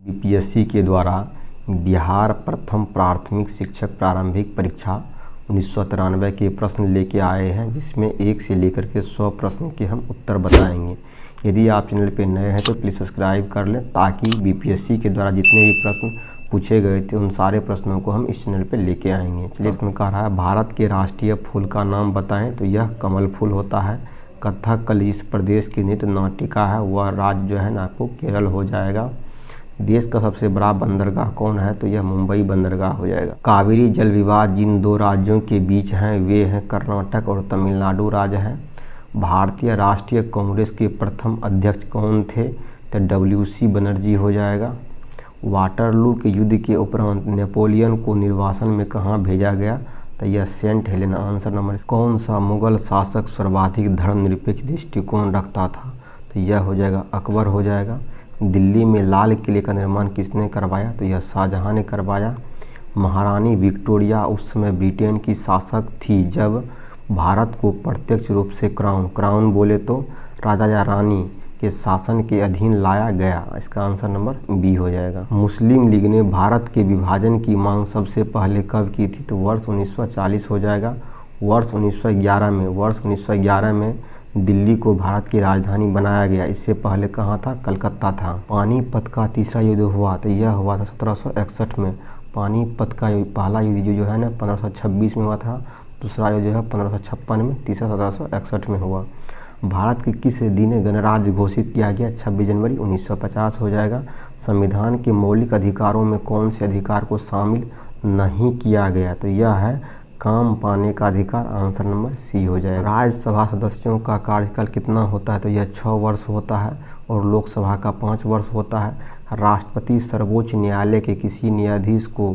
BPSC के द्वारा बिहार प्रथम प्राथमिक शिक्षक प्रारंभिक परीक्षा 1993 के प्रश्न लेके आए हैं, जिसमें 1 से लेकर के 100 प्रश्न के हम उत्तर बताएंगे। यदि आप चैनल पे नए हैं तो प्लीज़ सब्सक्राइब कर लें, ताकि बीपीएससी के द्वारा जितने भी प्रश्न पूछे गए थे उन सारे प्रश्नों को हम इस चैनल पे लेके आएंगे। चलिए, इसमें कह रहा है भारत के राष्ट्रीय फूल का नाम बताएं, तो यह कमल फूल होता है। कथकली इस प्रदेश की नृत्य नाटिका है, वह राज्य जो है ना आपको केरल हो जाएगा। देश का सबसे बड़ा बंदरगाह कौन है, तो यह मुंबई बंदरगाह हो जाएगा। कावेरी जल विवाद जिन 2 राज्यों के बीच हैं वे हैं कर्नाटक और तमिलनाडु राज्य हैं। भारतीय राष्ट्रीय कांग्रेस के प्रथम अध्यक्ष कौन थे, तो WC बनर्जी हो जाएगा। वाटरलू के युद्ध के उपरांत नेपोलियन को निर्वासन में कहाँ भेजा गया, तो यह सेंट हेलेना। Answer number. कौन सा मुगल शासक सर्वाधिक धर्मनिरपेक्ष दृष्टिकोण रखता था, तो यह हो जाएगा अकबर हो जाएगा। दिल्ली में लाल किले का निर्माण किसने करवाया, तो यह शाहजहां ने करवाया। महारानी विक्टोरिया उस समय ब्रिटेन की शासक थी जब भारत को प्रत्यक्ष रूप से क्राउन बोले तो राजा या रानी के शासन के अधीन लाया गया। इसका आंसर नंबर बी हो जाएगा। मुस्लिम लीग ने भारत के विभाजन की मांग सबसे पहले कब की थी, तो वर्ष 1940 हो जाएगा। वर्ष 1911 में दिल्ली को भारत की राजधानी बनाया गया। इससे पहले कहाँ था, कलकत्ता था। पानीपत का तीसरा युद्ध हुआ, तो यह हुआ था 1761 में। पानीपत का पहला युद्ध जो है ना 1526 में हुआ था, दूसरा युद्ध जो है 1556 में, तीसरा 1761 में हुआ। भारत के किस दिन गणराज्य घोषित किया गया, 26 जनवरी 1950 हो जाएगा। संविधान के मौलिक अधिकारों में कौन से अधिकार को शामिल नहीं किया गया, तो यह है काम पाने का अधिकार। आंसर नंबर सी हो जाएगा। राज्यसभा सदस्यों का कार्यकाल कितना होता है, तो यह 6 वर्ष होता है और लोकसभा का 5 वर्ष होता है। राष्ट्रपति सर्वोच्च न्यायालय के किसी न्यायाधीश को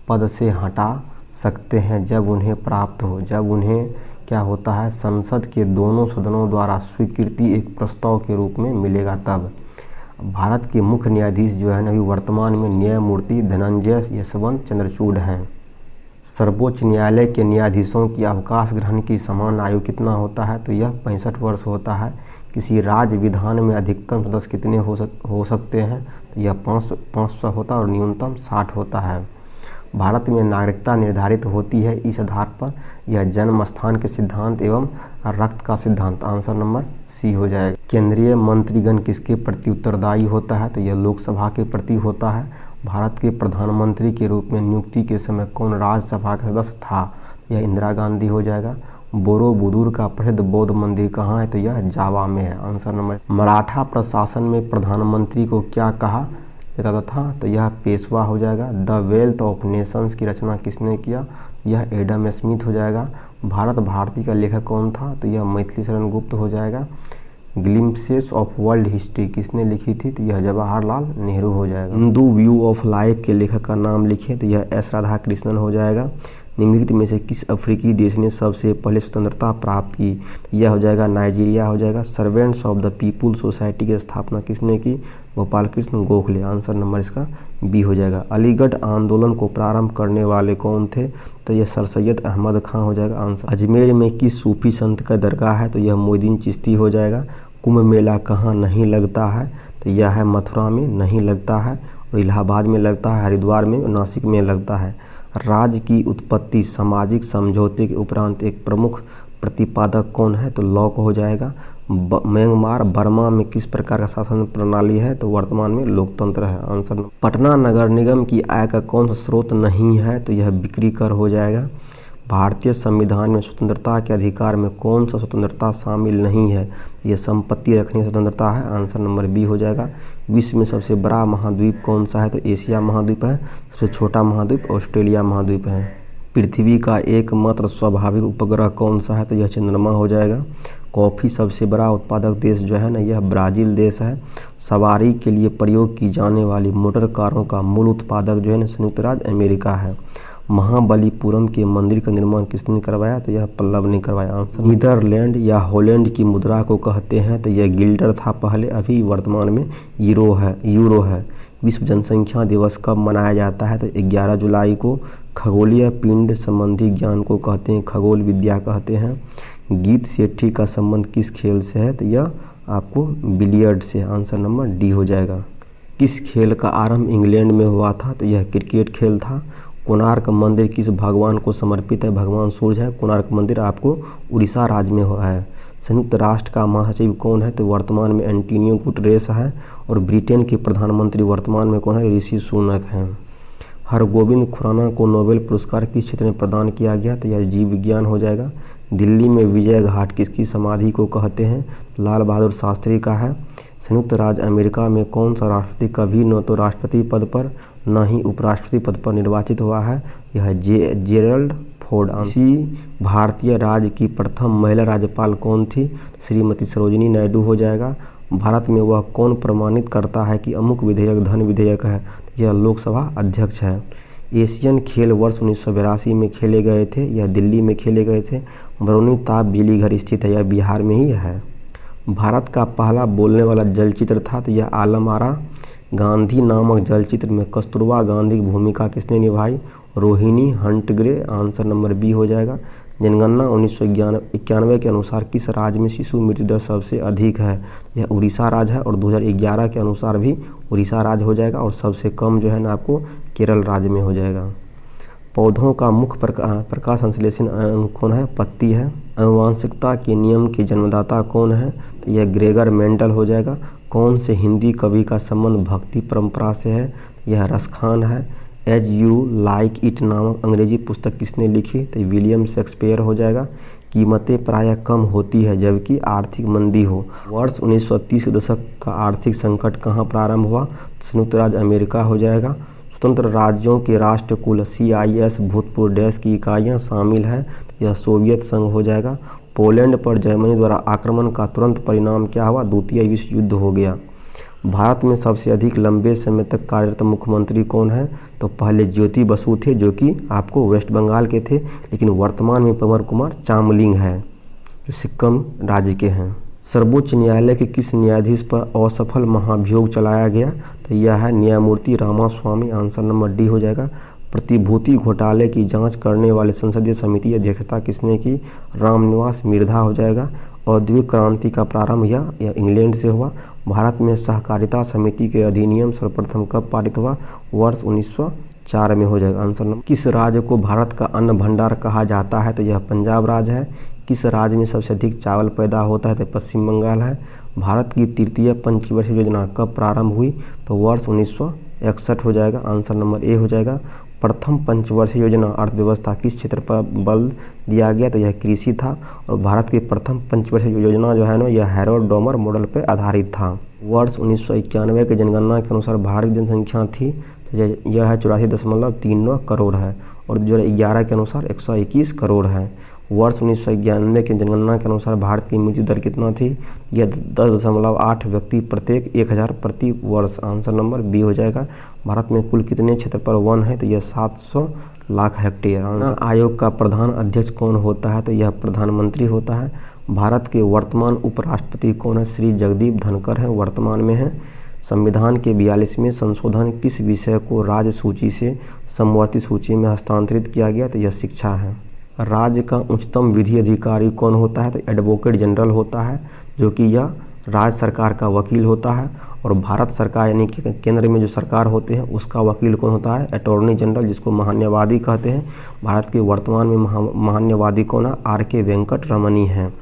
पद से हटा सकते हैं जब उन्हें प्राप्त हो, जब उन्हें क्या होता है, संसद के दोनों सदनों द्वारा स्वीकृति एक प्रस्ताव के रूप में मिलेगा तब। भारत के मुख्य न्यायाधीश जो है ना अभी वर्तमान में न्यायमूर्ति धनंजय यशवंत चंद्रचूड़ हैं। सर्वोच्च न्यायालय के न्यायाधीशों की अवकाश ग्रहण की समान आयु कितना होता है, तो यह 65 वर्ष होता है। किसी राज्य विधान में अधिकतम सदस्य कितने हो सकते हैं, तो यह 500 होता है और न्यूनतम 60 होता है। भारत में नागरिकता निर्धारित होती है इस आधार पर, यह जन्म स्थान के सिद्धांत एवं रक्त का सिद्धांत। आंसर नंबर सी हो जाएगा। केंद्रीय मंत्रीगण किसके प्रति उत्तरदायी होता है, तो यह लोकसभा के प्रति होता है। भारत के प्रधानमंत्री के रूप में नियुक्ति के समय कौन राज्यसभा का सदस्य था, यह इंदिरा गांधी हो जाएगा। बोरोबुदुर का प्रसिद्ध बौद्ध मंदिर कहाँ है, तो यह जावा में है। Answer number. मराठा प्रशासन में प्रधानमंत्री को क्या कहा जाता था, तो यह पेशवा हो जाएगा। द वेल्थ ऑफ नेशंस की रचना किसने किया, यह एडम स्मिथ हो जाएगा। भारत भारती का लेखक कौन था, तो यह मैथिली शरण गुप्त हो जाएगा। ग्लिम्पसेस ऑफ वर्ल्ड हिस्ट्री किसने लिखी थी, तो यह जवाहरलाल नेहरू हो जाएगा। हिंदू व्यू ऑफ लाइफ के लेखक का नाम लिखें, तो यह एस राधाकृष्णन हो जाएगा। निम्नलिखित में से किस अफ्रीकी देश ने सबसे पहले स्वतंत्रता प्राप्त की, तो यह हो जाएगा नाइजीरिया हो जाएगा। Servants of the people society की स्थापना किसने की, गोपाल कृष्ण गोखले। आंसर नंबर इसका बी हो जाएगा। अलीगढ़ आंदोलन को प्रारंभ करने वाले कौन थे, तो यह सर सैयद अहमद खां हो जाएगा। आंसर। अजमेर में किस सूफी संत का दरगाह है, तो यह मोइनुद्दीन चिश्ती हो जाएगा। कुंभ मेला कहाँ नहीं लगता है, तो यह है मथुरा में नहीं लगता है, और इलाहाबाद में लगता है, हरिद्वार में, नासिक में लगता है। राज्य की उत्पत्ति सामाजिक समझौते के उपरांत एक प्रमुख प्रतिपादक कौन है, तो लॉक हो जाएगा। म्यांमार बर्मा में किस प्रकार का शासन प्रणाली है, तो वर्तमान में लोकतंत्र है। आंसर। पटना नगर निगम की आय का कौन सा स्रोत नहीं है, तो यह बिक्री कर हो जाएगा। भारतीय संविधान में स्वतंत्रता के अधिकार में कौन सा स्वतंत्रता शामिल नहीं है, यह संपत्ति रखने की स्वतंत्रता है। आंसर नंबर बी हो जाएगा। विश्व में सबसे बड़ा महाद्वीप कौन सा है, तो एशिया महाद्वीप है। सबसे छोटा महाद्वीप ऑस्ट्रेलिया महाद्वीप है। पृथ्वी का एकमात्र स्वाभाविक उपग्रह कौन सा है, तो यह चंद्रमा हो जाएगा। कॉफ़ी सबसे बड़ा उत्पादक देश जो है ना यह ब्राज़ील देश है। सवारी के लिए प्रयोग की जाने वाली मोटर कारों का मूल उत्पादक जो है ना संयुक्त राज्य अमेरिका है। महाबलीपुरम के मंदिर का निर्माण किसने करवाया, तो यह पल्लव ने करवाया। आंसर। नीदरलैंड या हॉलैंड की मुद्रा को कहते हैं, तो यह गिल्डर था पहले, अभी वर्तमान में यूरो है। विश्व जनसंख्या दिवस कब मनाया जाता है, तो 11 जुलाई को। खगोलीय पिंड संबंधी ज्ञान को कहते हैं खगोल विद्या कहते हैं। गीत सेठी का संबंध किस खेल से है, तो यह आपको बिलियर्ड से। आंसर नंबर डी हो जाएगा। किस खेल का आरंभ इंग्लैंड में हुआ था? तो यह क्रिकेट खेल था। कोणार्क मंदिर किस भगवान को समर्पित है? भगवान सूर्य है। कोणार्क मंदिर आपको उड़ीसा राज्य में हुआ है। संयुक्त राष्ट्र का महासचिव कौन है? तो वर्तमान में एंटोनियो गुटेरेस है। और ब्रिटेन के प्रधानमंत्री वर्तमान में कौन है? ऋषि सुनक हैं। हरगोविंद खुराना को नोबेल पुरस्कार किस क्षेत्र में प्रदान किया गया? तो यह जीव विज्ञान हो जाएगा। दिल्ली में विजय घाट किसकी समाधि को कहते हैं? लाल बहादुर शास्त्री का है। संयुक्त राज्य अमेरिका में कौन सा राष्ट्रपति कभी न तो राष्ट्रपति पद पर न ही उपराष्ट्रपति पद पर निर्वाचित हुआ है? यह जेरल्ड फोर्ड। इसी भारतीय राज्य की प्रथम महिला राज्यपाल कौन थी? श्रीमती सरोजिनी नायडू हो जाएगा। भारत में वह कौन प्रमाणित करता है कि अमुक विधेयक धन विधेयक है? यह लोकसभा अध्यक्ष है। एशियन खेल वर्ष 1982 में खेले गए थे। यह दिल्ली में खेले गए थे। बरौनी ताप बिजली घर स्थित है। यह बिहार में ही है। भारत का पहला बोलने वाला चलचित्र था तो यह आलम आरा। गांधी नामक चलचित्र में कस्तूरबा गांधी की भूमिका किसने निभाई? रोहिणी हंटग्रे। आंसर नंबर बी हो जाएगा। जनगणना 1991 के अनुसार किस राज्य में शिशु मृत्यु दर सबसे अधिक है? यह उड़ीसा राज्य है। और 2011 के अनुसार भी उड़ीसा राज्य हो जाएगा। और सबसे कम जो है ना आपको केरल राज्य में हो जाएगा। पौधों का मुख्य प्रकाश संश्लेषण अंग कौन है? पत्ती है। आनुवांशिकता के नियम के जन्मदाता कौन है? तो यह ग्रेगर मेंडल हो जाएगा। कौन से हिंदी कवि का संबंध भक्ति परंपरा से है? यह रसखान है। एज यू लाइक इट नामक अंग्रेजी पुस्तक किसने लिखी? तो विलियम शेक्सपियर हो जाएगा। कीमतें प्रायः कम होती है जबकि आर्थिक मंदी हो। वर्ष 1930 के दशक का आर्थिक संकट कहाँ प्रारंभ हुआ? संयुक्त राज्य अमेरिका हो जाएगा। स्वतंत्र राज्यों के राष्ट्रकुल CIS भूतपूर्व देश की इकाइयाँ शामिल है। यह सोवियत संघ हो जाएगा। पोलैंड पर जर्मनी द्वारा आक्रमण का तुरंत परिणाम क्या हुआ? द्वितीय विश्व युद्ध हो गया। भारत में सबसे अधिक लंबे समय तक कार्यरत मुख्यमंत्री कौन है? तो पहले ज्योति बसु थे जो कि आपको वेस्ट बंगाल के थे, लेकिन वर्तमान में पवन कुमार चामलिंग है जो सिक्किम राज्य के हैं। सर्वोच्च न्यायालय के किस न्यायाधीश पर असफल महाभियोग चलाया गया? तो यह है न्यायमूर्ति रामास्वामी। आंसर नंबर डी हो जाएगा। प्रतिभूति घोटाले की जांच करने वाले संसदीय समिति की अध्यक्षता किसने की? रामनिवास मिर्धा हो जाएगा। औद्योगिक क्रांति का प्रारंभ यह इंग्लैंड से हुआ। भारत में सहकारिता समिति के अधिनियम सर्वप्रथम कब पारित हुआ? वर्ष 1904 में हो जाएगा। Answer number. किस राज्य को भारत का अन्न भंडार कहा जाता है? तो यह पंजाब राज्य है। किस राज्य में सबसे अधिक चावल पैदा होता है? तो पश्चिम बंगाल है। भारत की तृतीय पंचवर्षीय योजना कब प्रारंभ हुई? तो वर्ष 1961 हो जाएगा। आंसर नंबर ए हो जाएगा। प्रथम पंचवर्षीय योजना अर्थव्यवस्था किस क्षेत्र पर बल दिया गया? तो यह कृषि था। और भारत की प्रथम पंचवर्षीय योजना जो है ना यह हैरोल्ड डोमर मॉडल पर आधारित था। वर्ष 1991 की जनगणना के अनुसार भारत की जनसंख्या थी तो यह है 84.39 करोड़ है। और 2011 के अनुसार 121 करोड़ है। वर्ष 1991 की जनगणना के अनुसार भारत की मृत्यु दर कितना थी? यह 10.8 व्यक्ति प्रत्येक 1000 प्रति वर्ष। आंसर नंबर बी हो जाएगा। भारत में कुल कितने क्षेत्र पर वन है? तो यह 700 लाख हेक्टेयर। आयोग का प्रधान अध्यक्ष कौन होता है? तो यह प्रधानमंत्री होता है। भारत के वर्तमान उपराष्ट्रपति कौन है? श्री जगदीप धनखड़ हैं, वर्तमान में हैं। संविधान के 42वें संशोधन किस विषय को राज्य सूची से समवर्ती सूची में हस्तांतरित किया गया? तो यह शिक्षा है। राज्य का उच्चतम विधि अधिकारी कौन होता है? तो एडवोकेट जनरल होता है जो कि यह राज्य सरकार का वकील होता है। और भारत सरकार यानी कि केंद्र में जो सरकार होते हैं उसका वकील कौन होता है? अटॉर्नी जनरल, जिसको महान्यायवादी कहते हैं। भारत के वर्तमान में महान्यायवादी कौन है? RK वेंकट रमनी हैं।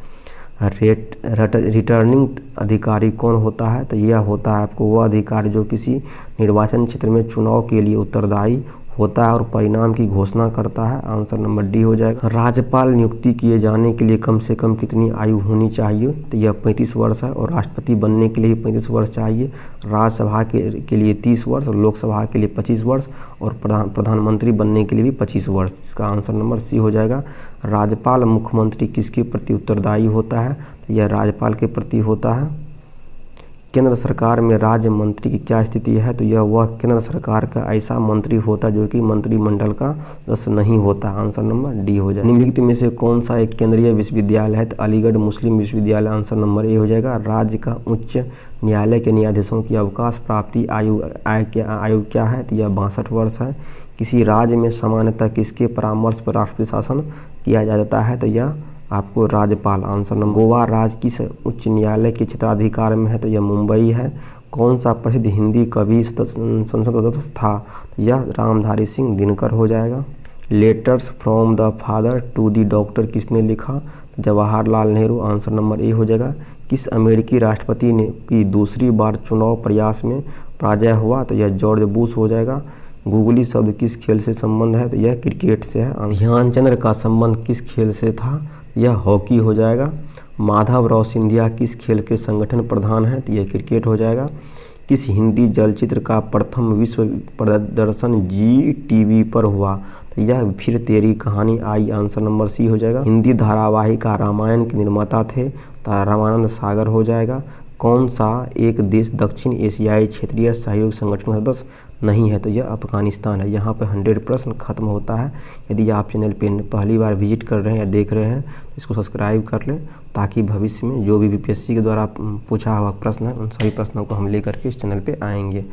रिटर्निंग अधिकारी कौन होता है? तो यह होता है आपको वह अधिकारी जो किसी निर्वाचन क्षेत्र में चुनाव के लिए उत्तरदायी होता है और परिणाम की घोषणा करता है। आंसर नंबर डी हो जाएगा। राज्यपाल नियुक्ति किए जाने के लिए कम से कम कितनी आयु होनी चाहिए? तो यह 35 वर्ष है। और राष्ट्रपति बनने के लिए 35 वर्ष चाहिए। राज्यसभा के लिए 30 वर्ष और लोकसभा के लिए 25 वर्ष और प्रधानमंत्री बनने के लिए भी 25 वर्ष। इसका आंसर नंबर सी हो जाएगा। राज्यपाल मुख्यमंत्री किसके प्रति उत्तरदायी होता है? तो यह राज्यपाल के प्रति होता है। केंद्र सरकार में राज्य मंत्री की क्या स्थिति है? तो यह वह केंद्र सरकार का ऐसा मंत्री होता है जो कि मंत्रिमंडल का सदस्य नहीं होता। आंसर नंबर डी हो जाएगा। निम्नलिखित में से कौन सा एक केंद्रीय विश्वविद्यालय है? तो अलीगढ़ मुस्लिम विश्वविद्यालय। आंसर नंबर ए हो जाएगा। राज्य का उच्च न्यायालय के न्यायाधीशों की अवकाश प्राप्ति आयु क्या है? तो यह 62 वर्ष है। किसी राज्य में सामान्यतः किसके परामर्श पर राष्ट्रपति शासन किया जाता है? तो यह आपको राज्यपाल। Answer number. गोवा राज्य किस उच्च न्यायालय के क्षेत्राधिकार में है? तो यह मुंबई है। कौन सा प्रसिद्ध हिंदी कवि संसद सदस्य था? यह रामधारी सिंह दिनकर हो जाएगा। Letters from the father to the daughter किसने लिखा? Jawaharlal Nehru, answer number A हो जाएगा। किस अमेरिकी राष्ट्रपति ने की दूसरी बार चुनाव प्रयास में पराजय हुआ? तो यह जॉर्ज बुश हो जाएगा। गूगली शब्द किस खेल से संबंध है? तो यह क्रिकेट से है। ध्यानचंद्र का संबंध किस खेल से था? यह हॉकी हो जाएगा। माधवराव सिंधिया किस खेल के संगठन प्रधान है? तो यह क्रिकेट हो जाएगा। किस हिंदी चलचित्र का प्रथम विश्व प्रदर्शन जी टीवी पर हुआ? तो यह फिर तेरी कहानी आई, आंसर नंबर सी हो जाएगा। हिंदी धारावाहिका रामायण के निर्माता थे? तो रामानंद सागर हो जाएगा। कौन सा एक देश दक्षिण एशियाई क्षेत्रीय सहयोग संगठन का सदस्य नहीं है? तो यह अफगानिस्तान है। यहाँ पे 100 प्रश्न खत्म होता है। यदि आप चैनल पे पहली बार विजिट कर रहे हैं या देख रहे हैं तो इसको सब्सक्राइब कर लें, ताकि भविष्य में जो भी बीपीएससी के द्वारा पूछा हुआ प्रश्न है उन सभी प्रश्नों को हम लेकर के इस चैनल पे आएंगे।